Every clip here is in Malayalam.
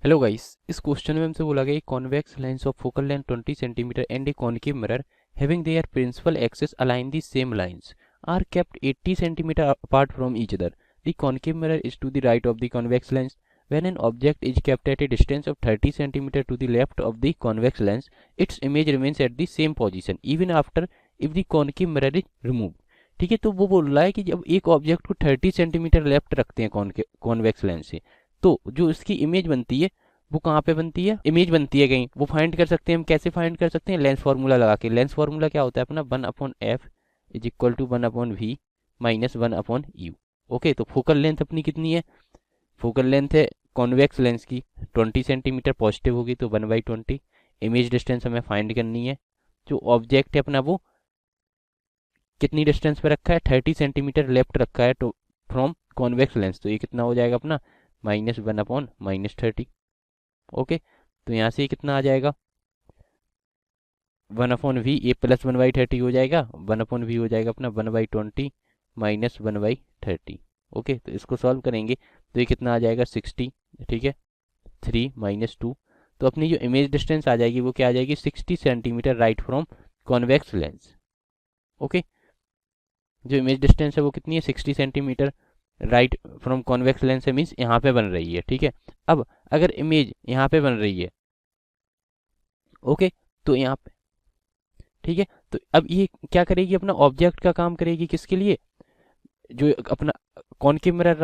हेलो गाइस, इस क्वेश्चन में हमसे बोला गया convex lens of focal length 20 centimetre and a concave mirror having their principal axis align the same lines are kept 80 centimeter apart from each other. The concave mirror is to the right of the convex lens. When an object is kept at a distance of 30 centimeter to the left of the convex lens, its image remains at the same position even after if the concave mirror is removed. ठीक है, तो वो बोल रहा है कि जब एक ऑब्जेक्ट को 30 सेंटीमीटर लेफ्ट रखते हैं कॉन्वेक्स लेंस से, तो जो इसकी इमेज बनती है वो कहाँ पे बनती है, इमेज बनती है कहीं, वो फाइंड कर सकते हैं हम। कैसे फाइंड कर सकते हैं? लेंस फार्मूला लगा के। लेंस फार्मूला क्या होता है अपना? 1/f is equal to 1/v minus 1/u। Okay, तो फोकल लेंथ अपनी कितनी है? फोकल लेंथ है कॉन्वेक्स लेंस की 20 सेंटीमीटर पॉजिटिव होगी तो 1/20। इमेज डिस्टेंस हमें फाइंड करनी है। जो ऑब्जेक्ट है अपना वो कितनी डिस्टेंस पे रखा है? 30 सेंटीमीटर लेफ्ट रखा है तो फ्रॉम कॉन्वेक्स लेंस, तो ये कितना हो जाएगा अपना? -1/-30। ओके, तो यहाँ से कितना आ जाएगा? 1/v, ये प्लस 1/30 हो जाएगा, 1/v हो जाएगा अपना 1/20 माइनस 1/30। ओके, तो इसको सॉल्व करेंगे तो ये कितना आ जाएगा? 60। ठीक है, 3 - 2, तो अपनी जो इमेज डिस्टेंस आ जाएगी वो क्या आ जाएगी? 60 centimetre right from convex lens. Okay, जो इमेज डिस्टेंस है वो कितनी है? 60 centimetre right from convex lens है, मीन्स यहाँ पे बन रही है। ठीक है, अब अगर इमेज यहाँ पे बन रही है, ओके, तो यहाँ पे, ठीक है, तो अब ये क्या करेगी? अपना ऑब्जेक्ट का काम करेगी। किसके लिए? जो अपना कॉनकेव मिरर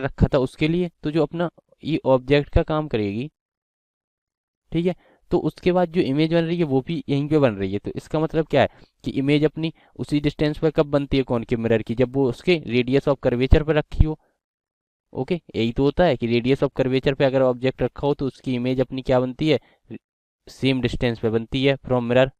रखा था उसके लिए। तो जो अपना ये ऑब्जेक्ट का काम करेगी, ठीक है, तो उसके बाद जो इमेज बन रही है वो भी यहीं पे बन रही है। तो इसका मतलब क्या है कि इमेज अपनी उसी डिस्टेंस पर कब बनती है कॉनकेव मिरर की? जब वो उसके रेडियस ऑफ कर्वेचर पर रखी हो। ओके, यही तो होता है कि रेडियस ऑफ कर्वेचर पे अगर ऑब्जेक्ट रखा हो तो उसकी इमेज अपनी क्या बनती है? सेम डिस्टेंस पे बनती है फ्रॉम मिरर।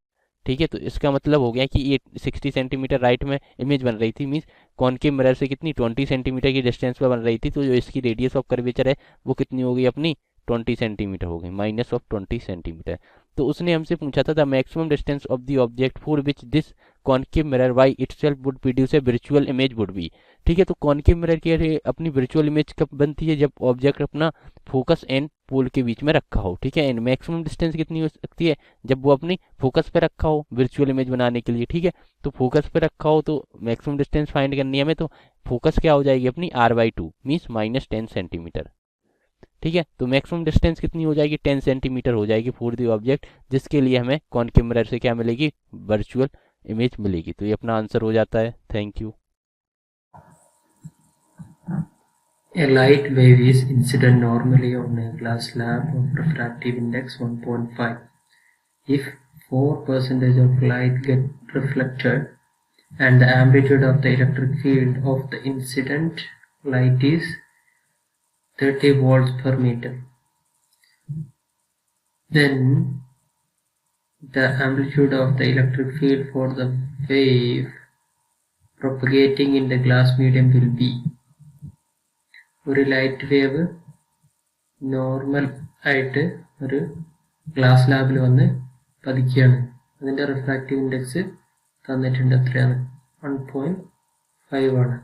ठीक है, तो इसका मतलब हो गया कि ये 60 सेंटीमीटर राइट में इमेज बन रही थी, मीन्स कॉनकेव मिरर से कितनी? 20 सेंटीमीटर की डिस्टेंस पे बन रही थी। तो जो इसकी रेडियस ऑफ कर्वेचर है वो कितनी हो गई अपनी? 20 सेंटीमीटर हो गई, -20 सेंटीमीटर। तो उसने हमसे पूछा था the maximum distance of the object for which this concave mirror by itself would produce a virtual image would be. ठीक है, तो कॉनकेव मिरर की अपनी वर्चुअल इमेज कब बनती है? जब ऑब्जेक्ट अपना फोकस एंड पोल के बीच में रखा हो। ठीक है, एंड मैक्सिमम डिस्टेंस कितनी हो सकती है? जब वो अपनी फोकस पे रखा हो वर्चुअल इमेज बनाने के लिए। ठीक है, तो फोकस पे रखा हो तो मैक्सिमम डिस्टेंस फाइंड करनी है हमें, तो फोकस क्या हो जाएगी अपनी? r/2 means -10 centimetre. ठीक है, तो मैक्सिमम डिस्टेंस कितनी हो जाएगी? 10 सेंटीमीटर हो जाएगी फॉर द ऑब्जेक्ट, जिसके लिए हमें कॉनकेव मिरर से क्या मिलेगी? वर्चुअल इमेज मिलेगी। तो ये अपना आंसर हो जाता है। Thank you. A light wave is incident normally on a glass slab of refractive index 1.5. If 4% of light get reflected and the amplitude of the electric field of the incident light is 30 volts per meter, then the amplitude of the electric field for the wave propagating in the glass medium will be. ഒരു ലൈറ്റ് വേവ് നോർമൽ ആയിട്ട് ഒരു ഗ്ലാസ് സ്ലാബിൽ വന്ന് പതിക്കുകയാണ്. അതിൻ്റെ റിഫ്രാക്റ്റീവ് ഇൻഡെക്സ് തന്നിട്ടുണ്ട്. എത്രയാണ്? 1.5 ആണ്.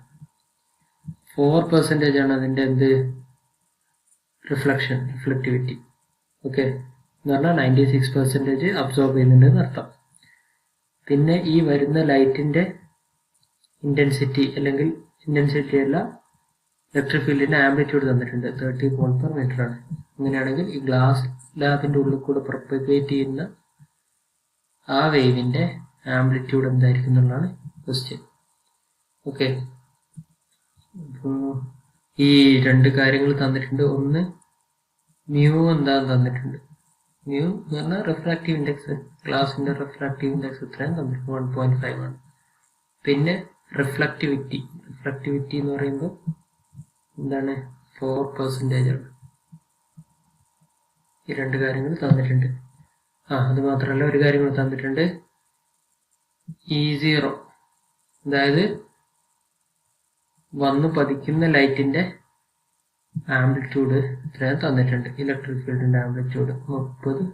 4% ആണ് അതിൻ്റെ എന്ത്? റിഫ്ലക്റ്റിവിറ്റി. ഓക്കെ, എന്ന് പറഞ്ഞാൽ 96% അബ്സോർബ് ചെയ്യുന്നുണ്ട് എന്നർത്ഥം. പിന്നെ ഈ വരുന്ന ലൈറ്റിൻ്റെ ഇൻറ്റൻസിറ്റി, അല്ലെങ്കിൽ ഇൻറ്റൻസിറ്റി അല്ല, ഇലക്ട്രിക് ഫീൽഡിന്റെ ആംപ്ലിറ്റ്യൂഡ് തന്നിട്ടുണ്ട്. 30 വോൾട്ട് പെർ മീറ്റർ ആണ്. അങ്ങനെയാണെങ്കിൽ ഈ ഗ്ലാസ് ലാബിന്റെ ഉള്ളിൽ കൂടെ പ്രൊപ്പഗേറ്റ് ചെയ്യുന്ന ആ വേവിന്റെ ആംപ്ലിറ്റ്യൂഡ് എന്തായിരിക്കും എന്നുള്ളതാണ് ക്വസ്റ്റ്യൻ. ഓക്കെ, ഈ രണ്ട് കാര്യങ്ങൾ തന്നിട്ടുണ്ട്. ഒന്ന് മ്യൂ എന്താന്ന് തന്നിട്ടുണ്ട്. മ്യൂ എന്ന് പറഞ്ഞാൽ റിഫ്രാക്റ്റീവ് ഇൻഡെക്സ്, ഗ്ലാസിന്റെ റിഫ്രാക്റ്റീവ് ഇൻഡെക്സ് എത്രയാണ് തന്നിട്ടുണ്ട്? 1.5 ആണ്. പിന്നെ റിഫ്ലക്റ്റിവിറ്റി എന്ന് പറയുമ്പോൾ എന്താണ്? 4% ആണ്. ഈ രണ്ട് കാര്യങ്ങൾ തന്നിട്ടുണ്ട്. അത് മാത്രമല്ല ഒരു കാര്യം കൂടി തന്നിട്ടുണ്ട്. E0, അതായത് വന്ന് പതിക്കുന്ന ലൈറ്റിന്റെ ആംപ്ലിറ്റ്യൂഡ് എത്രയാണ് തന്നിട്ടുണ്ട്. ഇലക്ട്രിക് ഫീൽഡിന്റെ ആംപ്ലിറ്റ്യൂഡ് 30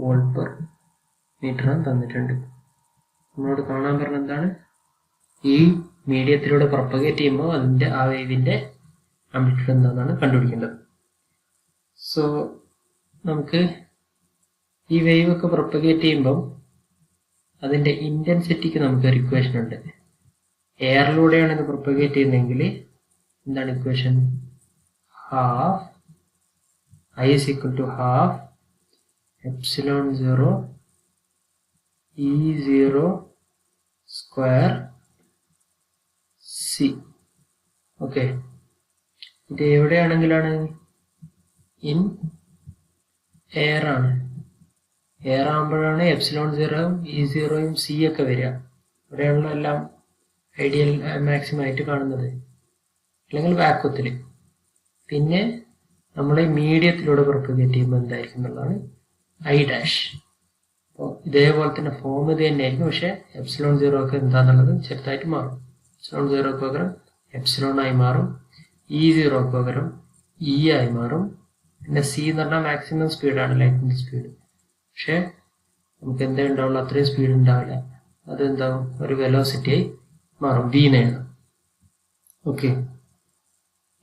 വോൾട്ട് പെർ മീറ്റർ തന്നിട്ടുണ്ട്. നമ്മളോട് കാണാൻ പറഞ്ഞ എന്താണ്? ഈ മീഡിയത്തിലൂടെ പ്രൊപ്പഗേറ്റ് ചെയ്യുമ്പോൾ അതിന്റെ ആ വേവിന്റെ ആംപ്ലിറ്റ്യൂഡ് എന്താണെന്നാണ് കണ്ടുപിടിക്കേണ്ടത്. സോ നമുക്ക് ഈ വേവ് ഒക്കെ പ്രൊപ്പഗേറ്റ് ചെയ്യുമ്പം അതിൻ്റെ ഇൻറ്റൻസിറ്റിക്ക് നമുക്കൊരു ഇക്വേഷൻ ഉണ്ട്. എയറിലൂടെയാണ് ഇത് പ്രൊപ്പഗേറ്റ് ചെയ്യുന്നതെങ്കിൽ എന്താണ് equation? Half I is equal to half epsilon 0 E0 square C. Okay, ഇത് എവിടെയാണെങ്കിലാണ്? ഇൻ എയർ ആണ്. എയർ ആകുമ്പോഴാണ് എപ്സിലോൺ 0 E0 C ഒക്കെ വരിക. ഇവിടെയാണല്ലോ എല്ലാം ഐഡിയൽ മാക്സിമം ആയിട്ട് കാണുന്നത്, അല്ലെങ്കിൽ വാക്വത്തിൽ. പിന്നെ നമ്മൾ മീഡിയത്തിലൂടെ പ്രൊപ്പഗേറ്റ് ചെയ്യുമ്പോൾ എന്തായിരിക്കും എന്നുള്ളതാണ് ഐ ഡാഷ്. അപ്പോൾ ഇതേപോലെ തന്നെ ഫോം ഇത് തന്നെയായിരിക്കും, പക്ഷേ എപ്സിലോൺ 0 ഒക്കെ എന്താണെന്നുള്ളത് ചെറുതായിട്ട് മാറും. എപ്സിലോൺ 0 പകരം എപ്സിലോൺ ആയി മാറും, E0 പകരം E ആയി മാറും. പിന്നെ സി എന്ന് പറഞ്ഞാൽ മാക്സിമം സ്പീഡാണ്, ലൈറ്റിൻ്റെ സ്പീഡ്. പക്ഷേ നമുക്ക് എന്തേ ഉണ്ടാവുള്ളൂ, അത്രയും സ്പീഡ് ഉണ്ടാവില്ല. അതെന്താവും? ഒരു വെലോസിറ്റി ആയി മാറും, വി എഴുതാം. ഓക്കെ,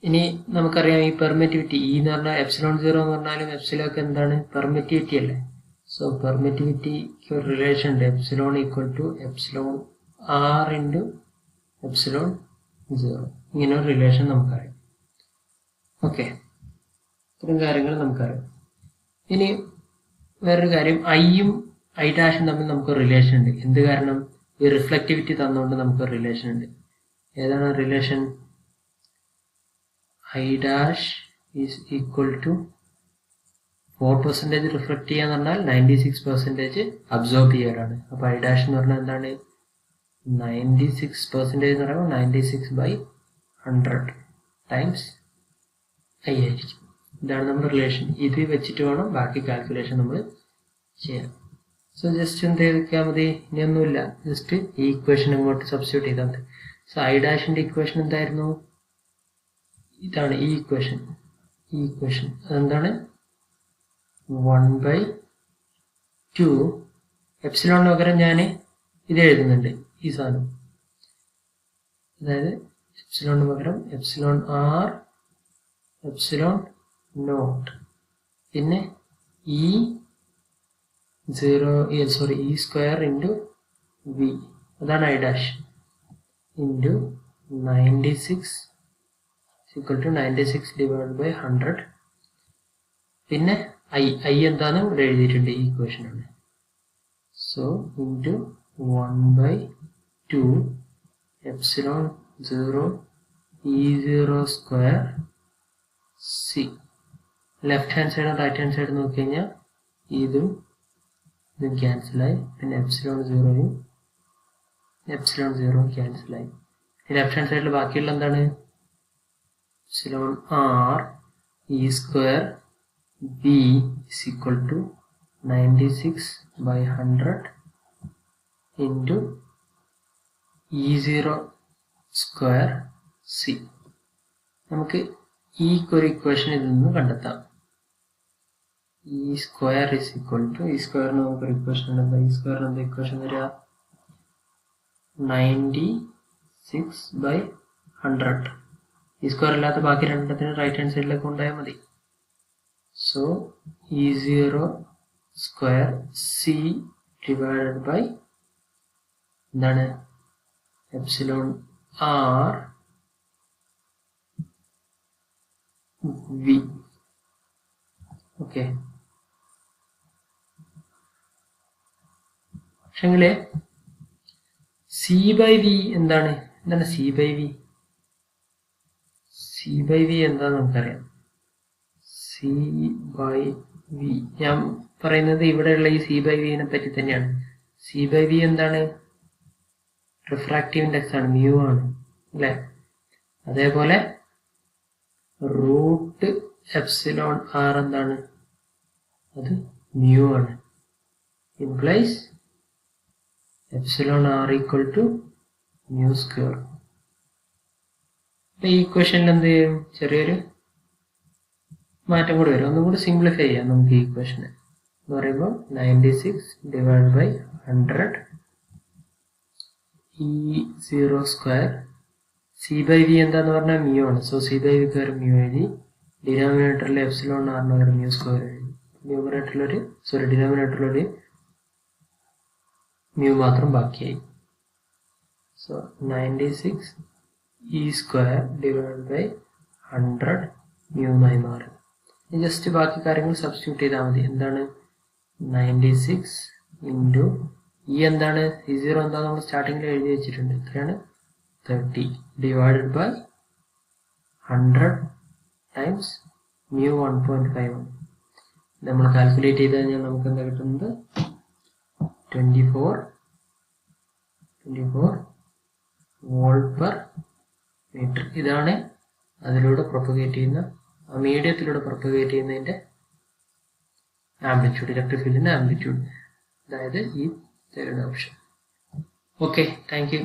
ഇനി നമുക്കറിയാം ഈ പെർമിറ്റിവിറ്റി ഇ എന്ന് പറഞ്ഞാൽ എപ്സിലോൺ 0 എന്ന് പറഞ്ഞാലും എപ്സിലോൺ ഒക്കെ എന്താണ്? പെർമിറ്റിവിറ്റി അല്ലേ. സോ പെർമിറ്റിവിറ്റിക്ക് ഒരു റിലേഷൻ ഉണ്ട്, epsilon equal to epsilon r into epsilon 0. ഇങ്ങനെ ഒരു റിലേഷൻ നമുക്കറിയാം. ഓക്കെ, ഇത്തരം കാര്യങ്ങൾ നമുക്കറിയാം. ഇനി വേറൊരു കാര്യം, ഐയും ഐ ഡാഷും തമ്മിൽ നമുക്ക് റിലേഷൻ ഉണ്ട്. എന്ത് കാരണം? ഈ റിഫ്ലക്റ്റിവിറ്റി തന്നുകൊണ്ട് നമുക്ക് റിലേഷൻ ഉണ്ട്. ഏതാണ് relation? I dash is equal to 4% reflect ചെയ്യാന്ന് പറഞ്ഞാൽ 96% അബ്സോർബ് ചെയ്യാനാണ്. അപ്പോൾ I dash എന്ന് പറഞ്ഞാൽ എന്താണ്? 96% എന്ന് പറയുമ്പോൾ 96/100 ടൈംസ് I ആയിരിക്കും. ഇതാണ് നമ്മുടെ റിലേഷൻ. ഇത് വെച്ചിട്ട് വേണം ബാക്കി കാൽക്കുലേഷൻ നമ്മൾ ചെയ്യാൻ. സോ ജസ്റ്റ് എന്ത് ചെയ്താൽ മതി? ഇനിയൊന്നുമില്ല, ജസ്റ്റ് ഈ ഇക്വേഷൻ അങ്ങോട്ട് സബ്സ്റ്റിറ്റ്യൂട്ട് ചെയ്താൽ മതി. സോ I ഡാഷിന്റെ ഇക്വേഷൻ എന്തായിരുന്നു? ഇതാണ് ഈ ഇക്വേഷൻ. ഈ ഇക്വേഷൻ അതെന്താണ്? 1/2 എപ്സിലോണിന് പകരം ഞാൻ ഇത് എഴുതുന്നുണ്ട്, ഈ സാധനം. അതായത് എപ്സിലോണിന് പകരം എപ്സിലോൺ ആർ എപ്സിലോൺ നോട്ട്, പിന്നെ E സ്ക്വയർ ഇൻറ്റു വി, അതാണ് I dash, into 96 equal to 96/100. പിന്നെ ഐ എന്താണ് ഇവിടെ എഴുതിയിട്ടുണ്ട്, ഈ ഇക്വേഷൻ ആണ്. So into 1/2 epsilon 0 E0 square c. Left hand സൈഡും റൈറ്റ് ഹാൻഡ് സൈഡും നോക്കി കഴിഞ്ഞാൽ ഇതും ക്യാൻസലായി, പിന്നെ എപ്സിലോൺ 0യും എപ്സിലോൺ 0 ക്യാൻസലായി. ലെഫ്റ്റ് ഹാൻഡ് സൈഡിൽ ബാക്കിയുള്ള എന്താണ്? Epsilon r E square B is equal to 96/100 into E0 square c. നമുക്ക് ഈ ഒരു ഇക്വേഷൻ ഇതിൽ നിന്ന് കണ്ടെത്താം. E square is equal to, ഈ സ്ക്വയറിന് നമുക്കൊരു ഇക്വേഷൻ ഉണ്ട്. ഈ സ്ക്വയറിന് എന്താ ഇക്വേഷൻ വരിക? 96/100. ഈ സ്ക്വയർ അല്ലാത്ത ബാക്കി രണ്ടെണ്ണത്തിന് റൈറ്റ് ഹാൻഡ് സൈഡിലേക്ക് കൊണ്ടുപോയാൽ മതി. So E0 square c divided by എന്താണ്? Epsilon r v. ഓക്കെ, പക്ഷെങ്കിൽ സി ബൈ വി എന്താണ്? C by v? C by v എന്താന്ന് നമുക്കറിയാം. സി ബൈ വി, ഞാൻ പറയുന്നത് ഇവിടെയുള്ള ഈ സി ബൈ വിനെ പറ്റി തന്നെയാണ്. സി ബൈ വി എന്താണ്? റിഫ്രാക്റ്റീവ് ഇൻഡെക്സ് ആണ്, മ്യൂ ആണ് അല്ലേ. അതേപോലെ റൂട്ട് എപ്സിലോൺ ആർ എന്താണ്? അത് മ്യൂ ആണ്. Implies epsilon r equal to mu square. ഈ ഇക്വേഷനിൽ എന്ത് ചെയ്യും? ചെറിയൊരു മാറ്റം കൂടി വരും. ഒന്നും കൂടി സിംപ്ലിഫൈ ചെയ്യാം നമുക്ക് ഈ ഇക്വേഷനെ. എന്ന് പറയുമ്പോൾ 96/100 E0 square C by v എന്താന്ന് പറഞ്ഞാൽ മ്യൂ ആണ്. സോ സി ബൈ വിക്ക് ഒരു മ്യൂ എഴുതി, ഡിനോമിനേറ്ററിൽ എപ്സിലോൺ ആറിന് പകരം മ്യൂ സ്ക്വയർ എഴുതി. ഡിനോമിനേറ്ററിലൊരു മ്യൂ മാത്രം ബാക്കിയായി. So 96 e square divide by 100 mu എന്നായി മാറി. ജസ്റ്റ് ബാക്കി കാര്യങ്ങൾ സബ്സ്റ്റിറ്റ്യൂട്ട് ചെയ്താൽ മതി. എന്താണ് 96 ഇൻറ്റു ഈ എന്താണ് ഈ 0 എന്താ നമ്മൾ സ്റ്റാർട്ടിങ്ങിൽ എഴുതി വെച്ചിട്ടുണ്ട്. എത്രയാണ് 30 ഡിവൈഡഡ് ബൈ 100 ടൈംസ് മ്യൂ 1.51. നമ്മൾ കാൽക്കുലേറ്റ് ചെയ്ത് കഴിഞ്ഞാൽ നമുക്ക് എന്താ കിട്ടുന്നത് 24 വോൾട്ട് പെർ മീറ്റർ. ഇതാണ് അതിലൂടെ പ്രൊപ്പഗേറ്റ് ചെയ്യുന്ന മീഡിയത്തിലൂടെ പ്രൊപ്പഗേറ്റ് ചെയ്യുന്നതിന്റെ ആംപ്ലിറ്റ്യൂഡ്, ഇലക്ട്രിക് ഫീൽഡിന്റെ ആംപ്ലിറ്റ്യൂഡ്. അതായത് ഈ third option. Okay, thank you.